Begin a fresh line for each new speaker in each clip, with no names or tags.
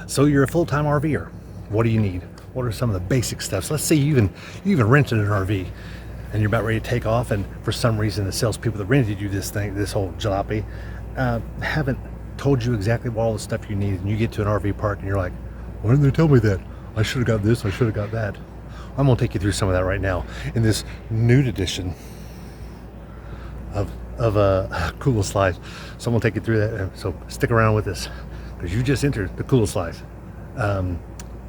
So you're a full-time RVer. What do you need? What are some of the basic steps? Let's say you even rented an RV and you're about ready to take off, and for some reason the salespeople that rented you this whole jalopy, haven't told you exactly what all the stuff you need, and you get to an RV park and you're like, why didn't they tell me that? I should have got this, I should have got that. I'm gonna take you through some of that right now in this nude edition of Cool Slides. So I'm gonna take you through that, so stick around with us, because you just entered the Cool Slides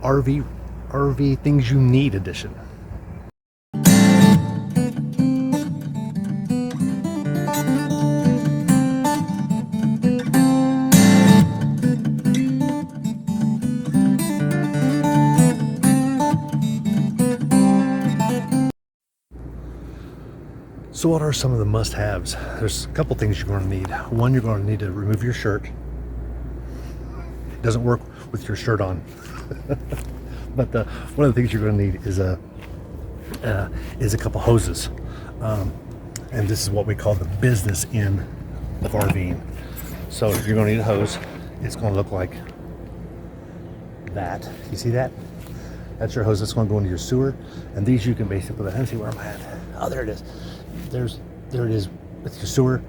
RV things you need edition. So what are some of the must-haves? There's a couple things you're going to need. One, you're going to need to remove your shirt. It doesn't work with your shirt on. But one of the things you're going to need is a couple hoses. And this is what we call the business end of RVing. So you're going to need a hose. It's going to look like that. You see that? That's your hose that's going to go into your sewer. And these you can basically, let's see where I'm at. Oh, there it is. There it is with your sewer.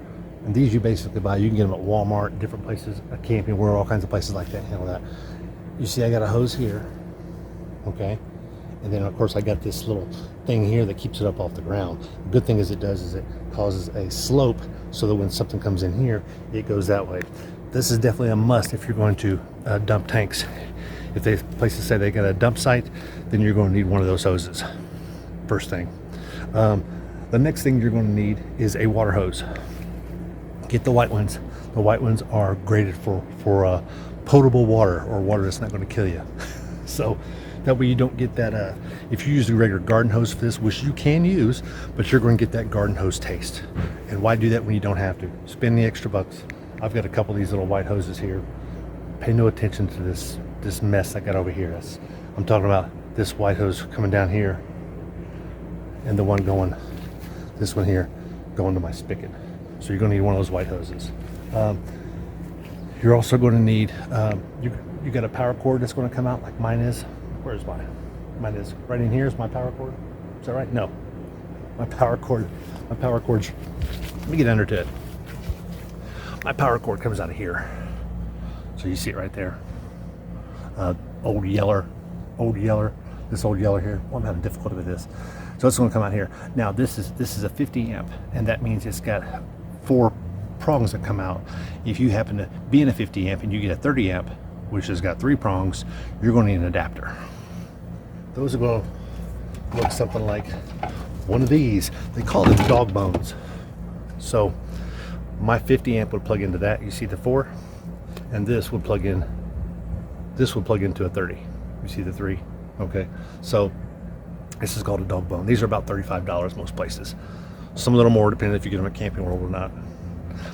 And these you basically buy. You can get them at Walmart, different places, a Camping World, all kinds of places like that handle that. You see, I got a hose here, okay? And then of course I got this little thing here that keeps it up off the ground. The good thing is it causes a slope so that when something comes in here, it goes that way. This is definitely a must if you're going to dump tanks. If they places say they got a dump site, then you're going to need one of those hoses. First thing. The next thing you're going to need is a water hose. Get the white ones. The white ones are graded for potable water, or water that's not going to kill you. So that way you don't get that, if you use a regular garden hose for this, which you can use, but you're going to get that garden hose taste. And why do that when you don't have to? Spend the extra bucks. I've got a couple of these little white hoses here. Pay no attention to this mess I got over here. I'm talking about this white hose coming down here, and the one going, this one here, going to my spigot. So you're going to need one of those white hoses. You're also going to need, you got a power cord that's going to come out like mine is. Where's mine? Mine is right in here is my power cord. Is that right? No. My power cord's, let me get under to it. My power cord comes out of here. So you see it right there. Old yeller, this old yeller here. Well, I'm having difficulty with this. So it's going to come out here. Now this is a 50 amp, and that means it's got 4 prongs that come out. If you happen to be in a 50 amp and you get a 30 amp, which has got 3 prongs, you're going to need an adapter. Those are going to look something like one of these. They call them dog bones. So my 50 amp would plug into that. You see the 4, and this would plug in. This would plug into a 30. You see the 3. Okay, so this is called a dog bone. These are about $35 most places. Some a little more depending if you get them at Camping World or not.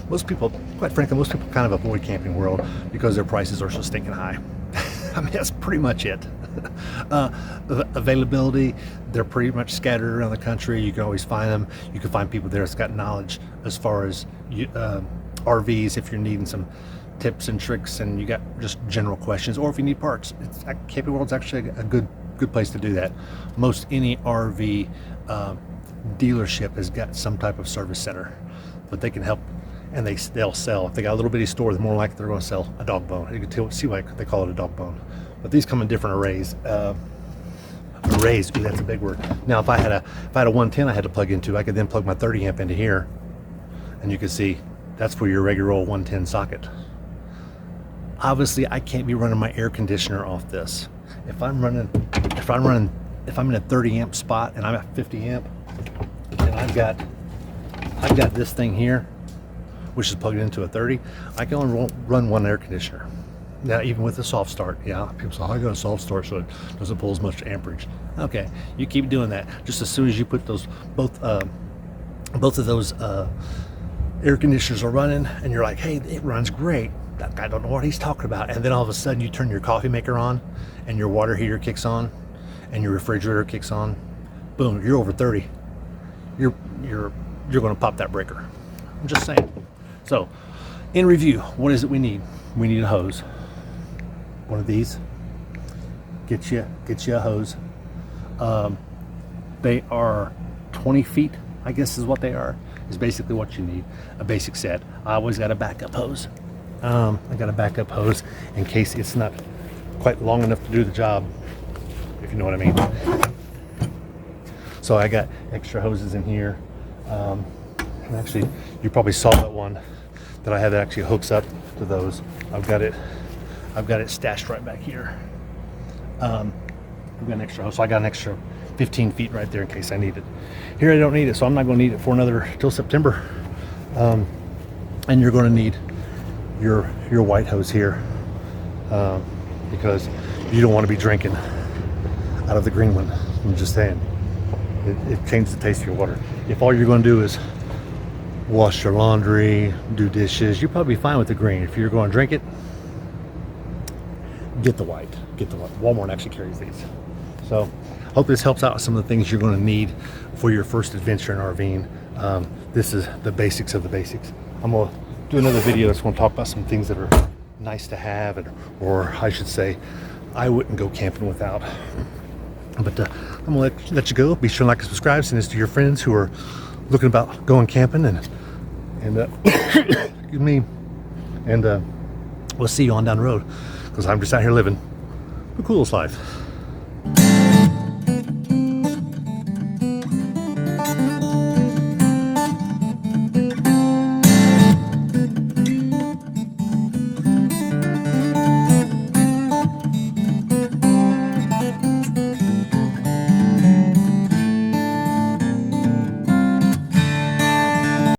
Most people, quite frankly, most people kind of avoid Camping World because their prices are so stinking high. I mean, that's pretty much it. Availability, they're pretty much scattered around the country. You can always find them. You can find people there that's got knowledge as far as RVs if you're needing some tips and tricks and you got just general questions, or if you need parts. Camping World's actually a good place to do that. Most any RV dealership has got some type of service center, but they can help, and they'll sell. If they got a little bitty store, they're more likely they're going to sell a dog bone. You can see why they call it a dog bone. But these come in different arrays. Arrays, ooh, that's a big word. Now, if I had a 110 I had to plug into, I could then plug my 30 amp into here, and you can see that's for your regular old 110 socket. Obviously, I can't be running my air conditioner off this. If I'm in a 30 amp spot and I'm at 50 amp, and I've got this thing here, which is plugged into a 30, I can only run one air conditioner. Now, even with a soft start, yeah, people say, I got a soft start so it doesn't pull as much amperage. Okay, you keep doing that. Just as soon as you put those both of those air conditioners are running, and you're like, hey, it runs great. That guy don't know what he's talking about. And then all of a sudden you turn your coffee maker on, and your water heater kicks on, and your refrigerator kicks on. Boom, you're over 30. You're going to pop that breaker. I'm just saying. So, in review, what is it we need? We need a hose. one of these. Get you a hose. They are 20 feet, I guess is what they are. Is basically what you need. A basic set. I always got a backup hose. I got a backup hose in case it's not quite long enough to do the job, if you know what I mean. So I got extra hoses in here. And actually, you probably saw that one that I had that actually hooks up to those. I've got it stashed right back here. I've got an extra hose, so I got an extra 15 feet right there in case I need it. Here I don't need it, so I'm not going to need it for another till September. And you're going to need your white hose here because you don't want to be drinking out of the green one. I'm just saying, it changes the taste of your water. If all you're going to do is wash your laundry, do dishes, you'll probably be fine with the green. If you're going to drink it, get the white. Walmart actually carries these. So hope this helps out with some of the things you're going to need for your first adventure in RVing. This is the basics of the basics. I'm going to do another video that's going to talk about some things that are nice to have, or I should say, I wouldn't go camping without. But I'm going to let you go. Be sure to like and subscribe. Send this to your friends who are looking about going camping, and excuse me. And we'll see you on down the road, because I'm just out here living the coolest life.